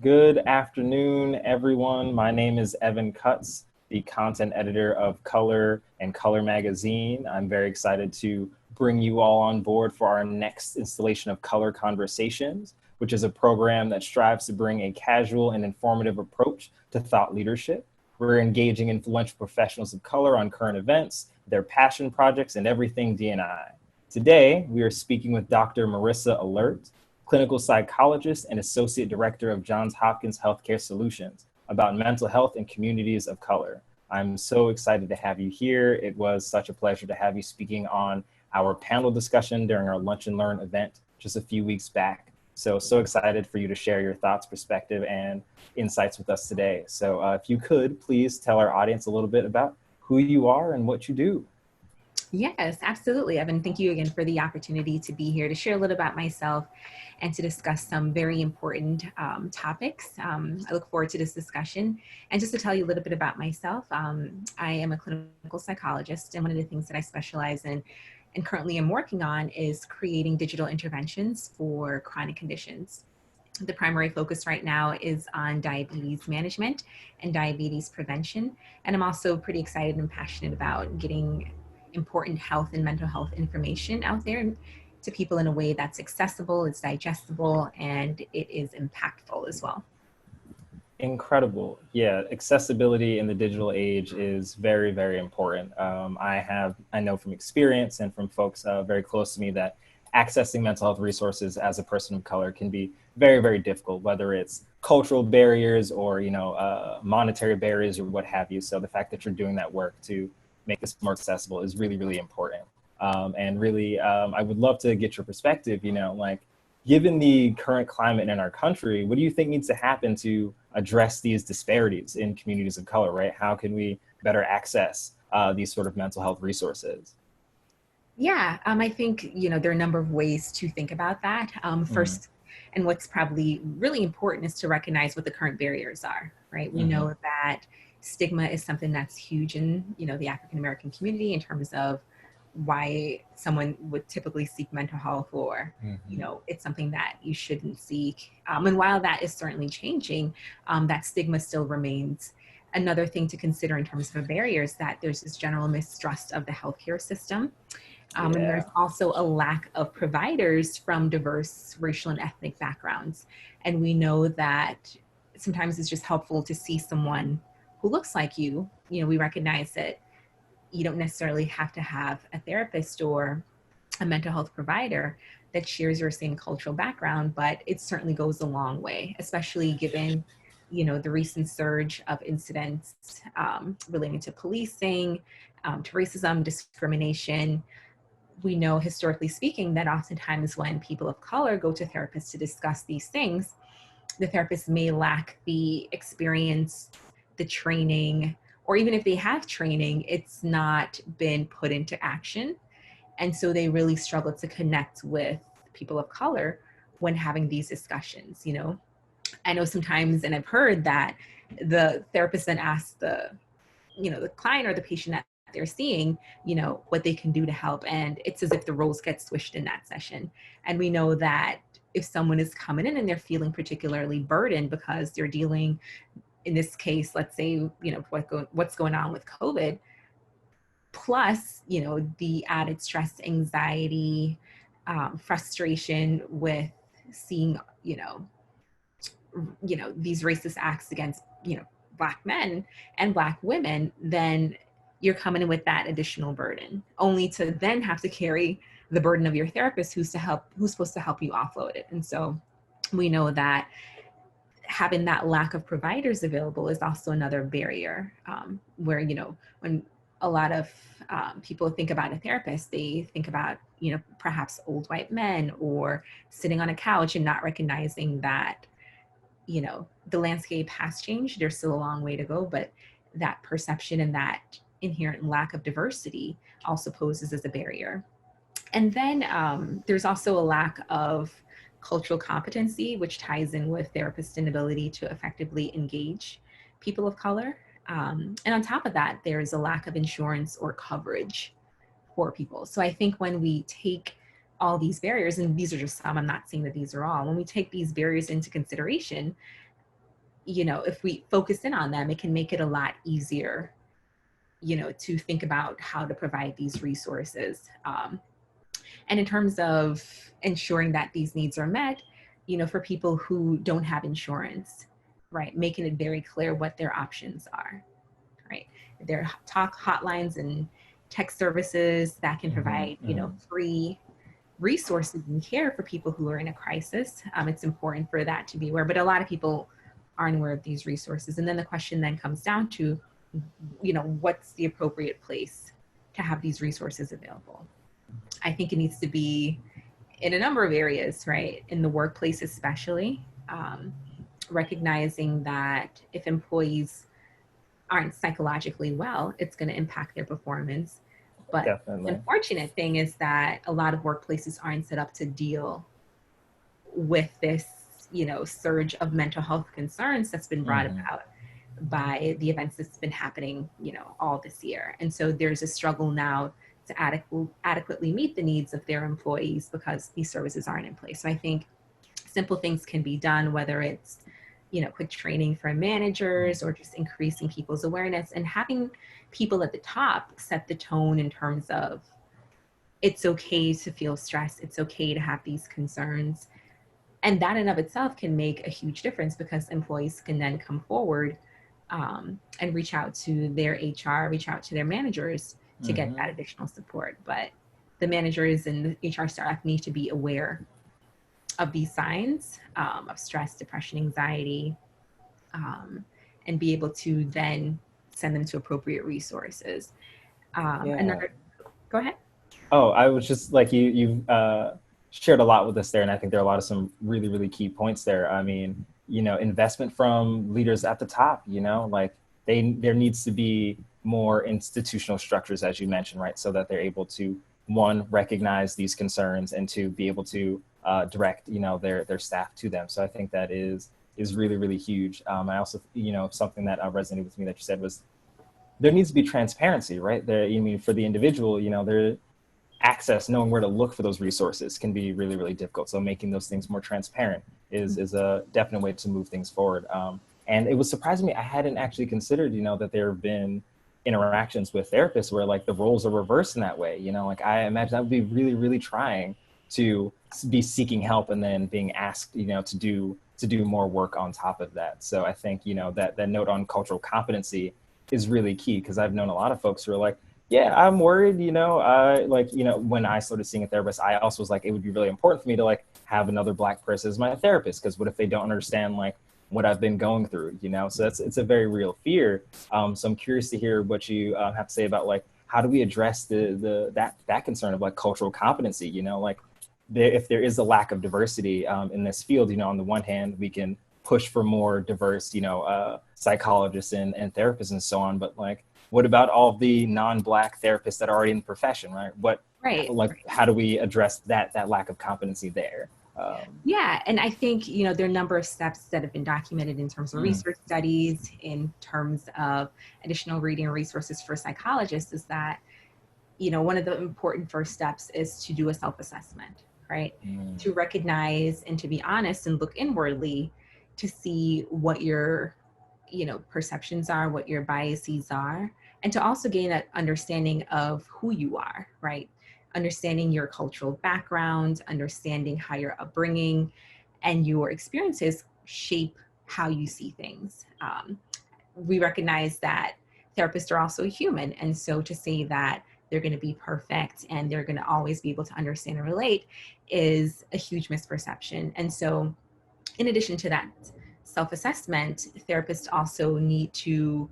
Good afternoon, everyone. My name is Evan Cutts, the content editor of Color and Color Magazine. I'm very excited to bring you all on board for our next installation of Color Conversations, which is a program that strives to bring a casual and informative approach to thought leadership. We're engaging influential professionals of color on current events, their passion projects, and everything D&I. Today, we are speaking with Dr. Marissa Alert, clinical psychologist and associate director of Johns Hopkins Healthcare Solutions, about mental health in communities of color. I'm so excited to have you here. It was such a pleasure to have you speaking on our panel discussion during our Lunch and Learn event just a few weeks back. So excited for you to share your thoughts, perspective, and insights with us today. So if you could, please tell our audience a little bit about who you are and what you do. Yes, absolutely, Evan. Thank you again for the opportunity to be here to share a little about myself and to discuss some very important topics. I look forward to this discussion. And just to tell you a little bit about myself, I am a clinical psychologist, and one of the things that I specialize in and currently am working on is creating digital interventions for chronic conditions. The primary focus right now is on diabetes management and diabetes prevention. And I'm also pretty excited and passionate about getting important health and mental health information out there to people in a way that's accessible, it's digestible, and it is impactful as well. Incredible. Yeah, accessibility in the digital age is very, very important. I know from experience and from folks very close to me that accessing mental health resources as a person of color can be very, very difficult, whether it's cultural barriers or, monetary barriers or what have you. So the fact that you're doing that work to make this more accessible is really, really important. And really, I would love to get your perspective, given the current climate in our country, what do you think needs to happen to address these disparities in communities of color, right? How can we better access these sort of mental health resources? Yeah, I think, there are a number of ways to think about that. Mm-hmm. First, and what's probably really important is to recognize what the current barriers are, right? We Mm-hmm. know that stigma is something that's huge in, the African American community in terms of why someone would typically seek mental health, or, Mm-hmm. it's something that you shouldn't seek. And while that is certainly changing, that stigma still remains. Another thing to consider in terms of a barrier is that there's this general mistrust of the healthcare system. And there's Yeah. also a lack of providers from diverse racial and ethnic backgrounds. And we know that sometimes it's just helpful to see someone who looks like you. We recognize that you don't necessarily have to have a therapist or a mental health provider that shares your same cultural background, but it certainly goes a long way, especially given the recent surge of incidents relating to policing, to racism, discrimination. We know, historically speaking, that oftentimes when people of color go to therapists to discuss these things, the therapist may lack the experience, the training, or even if they have training, it's not been put into action. And so they really struggle to connect with people of color when having these discussions. I know sometimes, and I've heard that the therapist then asks the client or the patient that they're seeing, what they can do to help. And it's as if the roles get switched in that session. And we know that if someone is coming in and they're feeling particularly burdened because they're dealing, in this case, let's say, what's going on with COVID, plus, the added stress, anxiety, frustration with seeing, these racist acts against, Black men and Black women, then you're coming in with that additional burden, only to then have to carry the burden of your therapist who's supposed to help you offload it. And so we know that having that lack of providers available is also another barrier, where, when a lot of people think about a therapist, they think about, perhaps old white men or sitting on a couch, and not recognizing that, the landscape has changed. There's still a long way to go, but that perception and that inherent lack of diversity also poses as a barrier. And then there's also a lack of cultural competency, which ties in with therapist inability to effectively engage people of color. And on top of that, there's a lack of insurance or coverage for people. So I think when we take all these barriers, and these are just some, I'm not saying that these are all, when we take these barriers into consideration, if we focus in on them, it can make it a lot easier, to think about how to provide these resources. And in terms of ensuring that these needs are met, for people who don't have insurance, right, making it very clear what their options are, right? There are talk hotlines and tech services that can provide, free resources and care for people who are in a crisis. It's important for that to be aware, but a lot of people aren't aware of these resources. And then the question then comes down to, what's the appropriate place to have these resources available? I think it needs to be in a number of areas, right? In the workplace, especially, recognizing that if employees aren't psychologically well, it's going to impact their performance. But Definitely. the unfortunate thing is that a lot of workplaces aren't set up to deal with this, surge of mental health concerns that's been brought about by the events that's been happening, all this year. And so there's a struggle now to adequately meet the needs of their employees because these services aren't in place. So I think simple things can be done, whether it's, quick training for managers or just increasing people's awareness and having people at the top set the tone in terms of it's okay to feel stressed. It's okay to have these concerns. And that in of itself can make a huge difference because employees can then come forward and reach out to their HR, reach out to their managers to get that additional support. But the managers and the HR staff need to be aware of these signs of stress, depression, anxiety, and be able to then send them to appropriate resources. Go ahead. Oh, I was just like, you've shared a lot with us there. And I think there are a lot of some really, really key points there. I mean, investment from leaders at the top, like there needs to be more institutional structures, as you mentioned, right? So that they're able to, one, recognize these concerns and to be able to direct, their staff to them. So I think that is really, really huge. I also, something that resonated with me that you said was there needs to be transparency, right? For the individual, their access, knowing where to look for those resources can be really, really difficult. So making those things more transparent is a definite way to move things forward. And it was surprising me. I hadn't actually considered, that there have been interactions with therapists where like the roles are reversed in that way. Like I imagine that would be really, really trying to be seeking help and then being asked, to do more work on top of that. So I think, that note on cultural competency is really key because I've known a lot of folks who are like, yeah, I'm worried, when I started seeing a therapist, I also was like, it would be really important for me to like have another Black person as my therapist. Because what if they don't understand like what I've been going through, So it's a very real fear. So I'm curious to hear what you have to say about like, how do we address that concern of like cultural competency, if there is a lack of diversity in this field, on the one hand, we can push for more diverse, psychologists and therapists and so on. But like, what about all the non-Black therapists that are already in the profession, right? How do we address that lack of competency there? Yeah, and I think, there are a number of steps that have been documented in terms of research studies, in terms of additional reading and resources for psychologists is that, one of the important first steps is to do a self-assessment, right? To recognize and to be honest and look inwardly to see what your, perceptions are, what your biases are, and to also gain that understanding of who you are, right? Understanding your cultural background, understanding how your upbringing and your experiences shape how you see things. We recognize that therapists are also human. And so to say that they're going to be perfect and they're going to always be able to understand and relate is a huge misperception. And so in addition to that self-assessment, therapists also need to,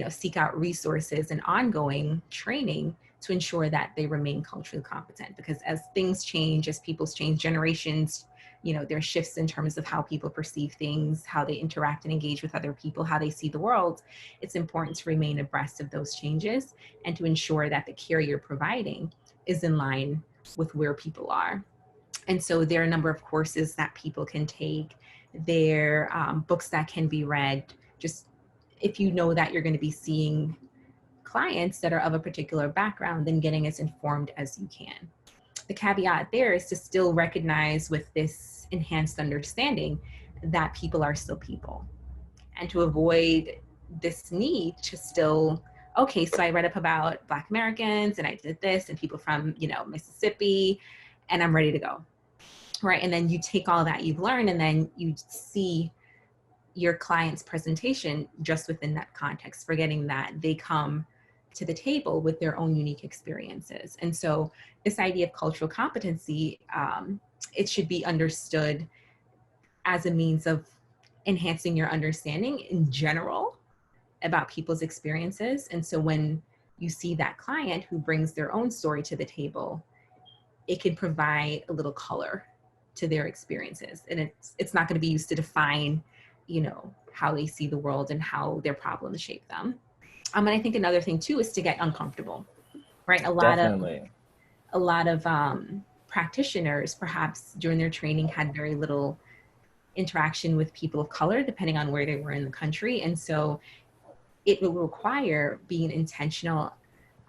seek out resources and ongoing training to ensure that they remain culturally competent. Because as things change, as people's change, generations, there are shifts in terms of how people perceive things, how they interact and engage with other people, how they see the world. It's important to remain abreast of those changes and to ensure that the care you're providing is in line with where people are. And so there are a number of courses that people can take. There are books that can be read. Just if you know that you're going to be seeing clients that are of a particular background, then getting as informed as you can. The caveat there is to still recognize with this enhanced understanding that people are still people, and to avoid this need to still, okay, so I read up about Black Americans and I did this and people from, Mississippi, and I'm ready to go. Right. And then you take all that you've learned and then you see your client's presentation just within that context, forgetting that they come to the table with their own unique experiences. And so this idea of cultural competency, it should be understood as a means of enhancing your understanding in general about people's experiences. And so when you see that client who brings their own story to the table, it can provide a little color to their experiences. And it's not going to be used to define, how they see the world and how their problems shape them. And I think another thing too is to get uncomfortable, right? A lot of practitioners, perhaps during their training, had very little interaction with people of color, depending on where they were in the country. And so it will require being intentional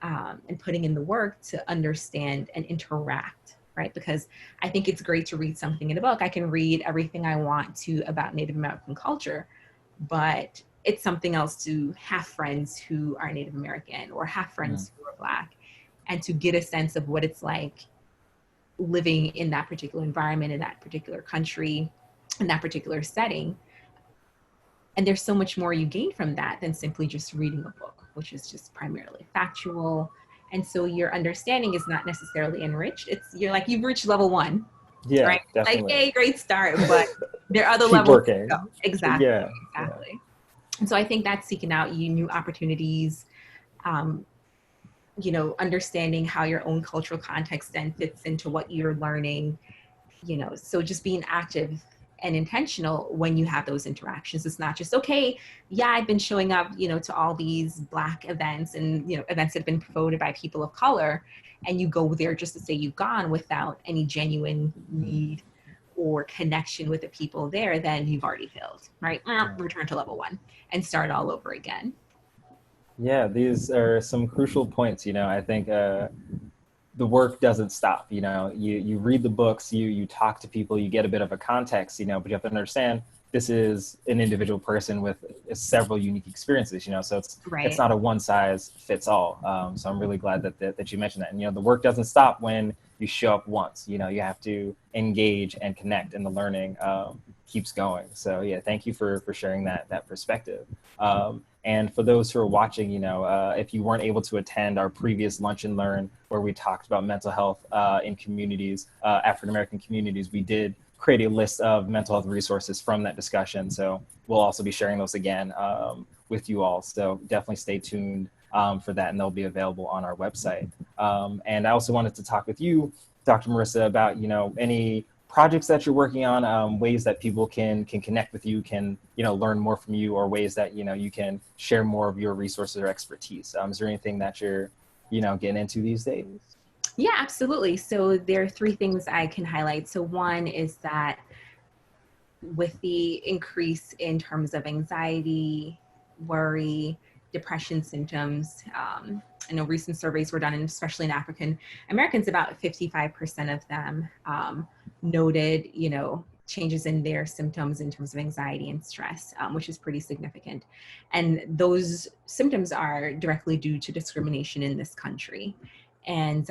and putting in the work to understand and interact, right? Because I think it's great to read something in a book. I can read everything I want to about Native American culture, but it's something else to have friends who are Native American or have friends who are Black, and to get a sense of what it's like living in that particular environment, in that particular country, in that particular setting. And there's so much more you gain from that than simply just reading a book, which is just primarily factual. And so your understanding is not necessarily enriched. You're like, you've reached level 1, Yeah, right? definitely. Like, hey, great start, but there are other Keep levels working. to go. Exactly. Yeah. And so I think that's seeking out new opportunities, understanding how your own cultural context then fits into what you're learning, so just being active and intentional when you have those interactions. It's not just, okay, yeah, I've been showing up, to all these Black events and, events that have been promoted by people of color, and you go there just to say you've gone without any genuine need or connection with the people there, then you've already failed, right? Return to level 1 and start all over again. Yeah, these are some crucial points. I think the work doesn't stop. You read the books, you talk to people, you get a bit of a context, but you have to understand this is an individual person with several unique experiences, so it's not a one size fits all. So I'm really glad that you mentioned that. And, the work doesn't stop when you show up once. You have to engage and connect, and the learning keeps going. So yeah, thank you for sharing that perspective. And for those who are watching, if you weren't able to attend our previous Lunch and Learn, where we talked about mental health in communities, African-American communities, we did create a list of mental health resources from that discussion. So we'll also be sharing those again with you all. So definitely stay tuned for that, and they'll be available on our website. And I also wanted to talk with you, Dr. Marissa, about, any projects that you're working on, ways that people can connect with you, can, learn more from you, or ways that, you can share more of your resources or expertise. Is there anything that you're, getting into these days? Yeah, absolutely. So there are 3 things I can highlight. So one is that with the increase in terms of anxiety, worry, depression symptoms, I know recent surveys were done, and especially in African Americans, about 55% of them noted, changes in their symptoms in terms of anxiety and stress, which is pretty significant. And those symptoms are directly due to discrimination in this country. And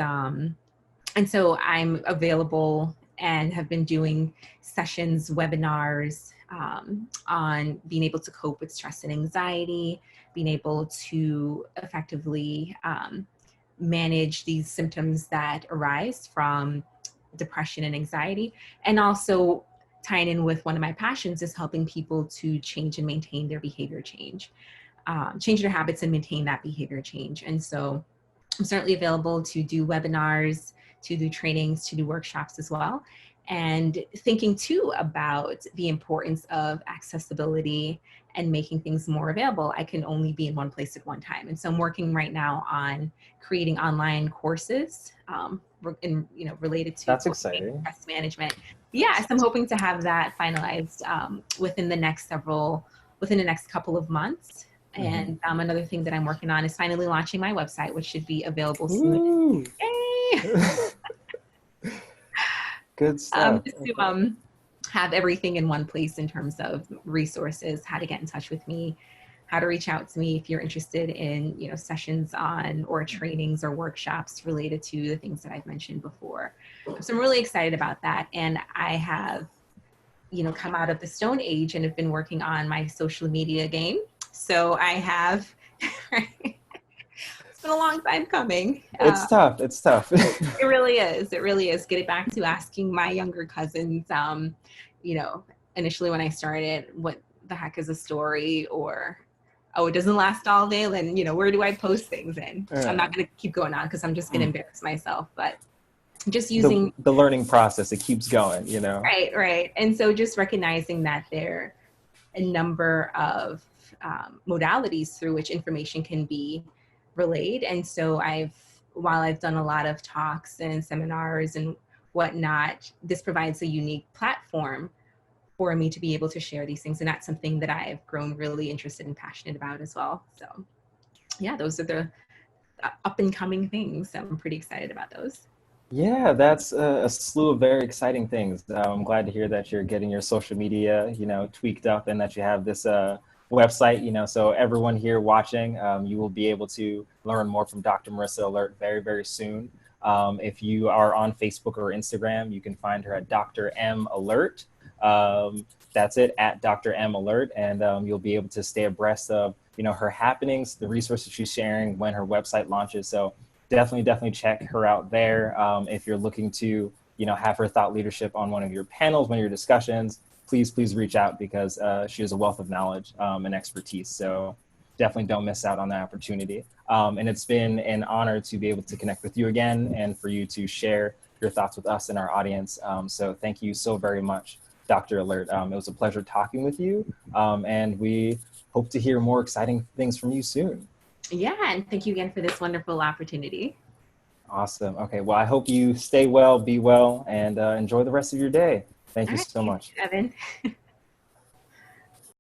so I'm available and have been doing sessions, webinars on being able to cope with stress and anxiety, being able to effectively manage these symptoms that arise from depression and anxiety, and also tying in with one of my passions is helping people to change and maintain their behavior change their habits and maintain that behavior change. And so I'm certainly available to do webinars, to do trainings, to do workshops as well. And thinking too about the importance of accessibility and making things more available. I can only be in one place at one time. And so I'm working right now on creating online courses related to That's exciting. Stress management. Yeah, so I'm hoping to have that finalized within the next couple of months. And another thing that I'm working on is finally launching my website, which should be available soon. Yay! Good stuff. To have everything in one place in terms of resources, how to get in touch with me, how to reach out to me if you're interested in, sessions on or trainings or workshops related to the things that I've mentioned before. So I'm really excited about that. And I have, come out of the Stone Age and have been working on my social media game. So I have, it's been a long time coming. It's tough. It's tough. It really is. It really is. Getting back to asking my younger cousins, initially when I started, what the heck is a story? Or, oh, it doesn't last all day. Then, where do I post things in? I'm not going to keep going on because I'm just going to embarrass myself. But just using the learning process, it keeps going, Right. And so just recognizing that there are a number of modalities through which information can be relayed. And so while I've done a lot of talks and seminars and whatnot, this provides a unique platform for me to be able to share these things. And that's something that I've grown really interested and passionate about as well. So yeah, those are the up and coming things. I'm pretty excited about those. Yeah, that's a slew of very exciting things. I'm glad to hear that you're getting your social media, tweaked up, and that you have this website, so everyone here watching, you will be able to learn more from Dr. Marissa Alert very, very soon. If you are on Facebook or Instagram, you can find her at Dr. M Alert. That's it, at Dr. M Alert, and you'll be able to stay abreast of, her happenings, the resources she's sharing when her website launches. So definitely check her out there. If you're looking to, have her thought leadership on one of your panels, one of your discussions, please reach out because she has a wealth of knowledge and expertise. So definitely don't miss out on that opportunity. And it's been an honor to be able to connect with you again and for you to share your thoughts with us and our audience. So thank you so very much, Dr. Alert. It was a pleasure talking with you. And we hope to hear more exciting things from you soon. Yeah, and thank you again for this wonderful opportunity. Awesome. Okay, well, I hope you stay well, be well, and enjoy the rest of your day. Thank you so much. Evan.